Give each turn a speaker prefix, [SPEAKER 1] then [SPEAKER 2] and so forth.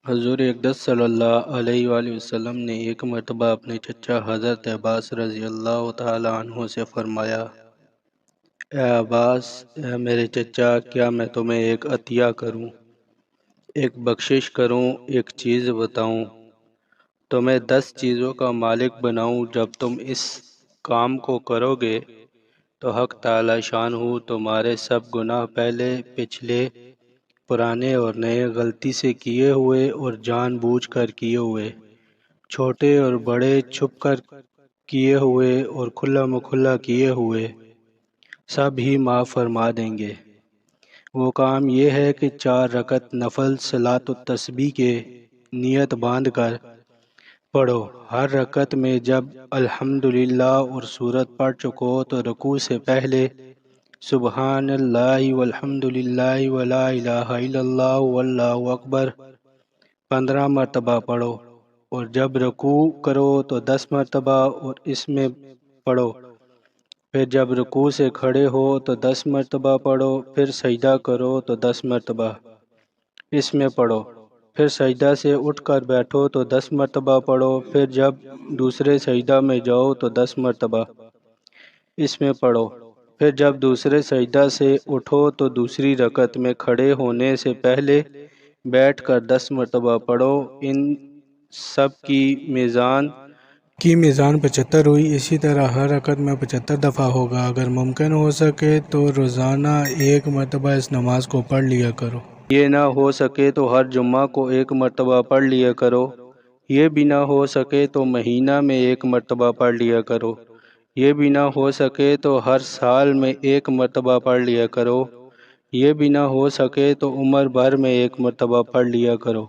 [SPEAKER 1] حضور اقدس صلی اللہ علیہ وآلہ وسلم نے ایک مرتبہ اپنے چچا حضرت عباس رضی اللہ تعالی عنہ سے فرمایا، اے عباس، اے میرے چچا، کیا میں تمہیں ایک عطیہ کروں، ایک بخشش کروں، ایک چیز بتاؤں، تمہیں 10 چیزوں کا مالک بناؤں۔ جب تم اس کام کو کرو گے تو حق تعالی شانہ تمہارے سب گناہ، پہلے پچھلے، پرانے اور نئے، غلطی سے کیے ہوئے اور جان بوجھ کر کیے ہوئے، چھوٹے اور بڑے، چھپ کر کیے ہوئے اور کھلا مکھلا کیے ہوئے، سب ہی معاف فرما دیں گے۔ وہ کام یہ ہے کہ 4 رکعت نفل صلاۃ التسبیح کے نیت باندھ کر پڑھو۔ ہر رکعت میں جب الحمدللہ اور سورت پڑھ چکو تو رکوع سے پہلے سبحان اللہ والحمدللہ ولا الہ الا اللہ واللہ اکبر 15 مرتبہ پڑھو، اور جب رکوع کرو تو 10 مرتبہ اور اس میں پڑھو۔ پھر جب رکوع سے کھڑے ہو تو 10 مرتبہ پڑھو، پھر سجدہ کرو تو 10 مرتبہ اس میں پڑھو، پھر سجدہ سے اٹھ کر بیٹھو تو 10 مرتبہ پڑھو، پھر جب دوسرے سجدہ میں جاؤ تو 10 مرتبہ اس میں پڑھو، پھر جب دوسرے سجدہ سے اٹھو تو دوسری رکعت میں کھڑے ہونے سے پہلے بیٹھ کر 10 مرتبہ پڑھو۔ ان سب کی میزان 75 ہوئی۔ اسی طرح ہر رکعت میں 75 دفعہ ہوگا۔ اگر ممکن ہو سکے تو روزانہ 1 مرتبہ اس نماز کو پڑھ لیا کرو۔ یہ نہ ہو سکے تو ہر جمعہ کو 1 مرتبہ پڑھ لیا کرو۔ یہ بھی نہ ہو سکے تو مہینہ میں 1 مرتبہ پڑھ لیا کرو۔ یہ بھی نہ ہو سکے تو ہر سال میں 1 مرتبہ پڑھ لیا کرو۔ یہ بھی نہ ہو سکے تو عمر بھر میں 1 مرتبہ پڑھ لیا کرو۔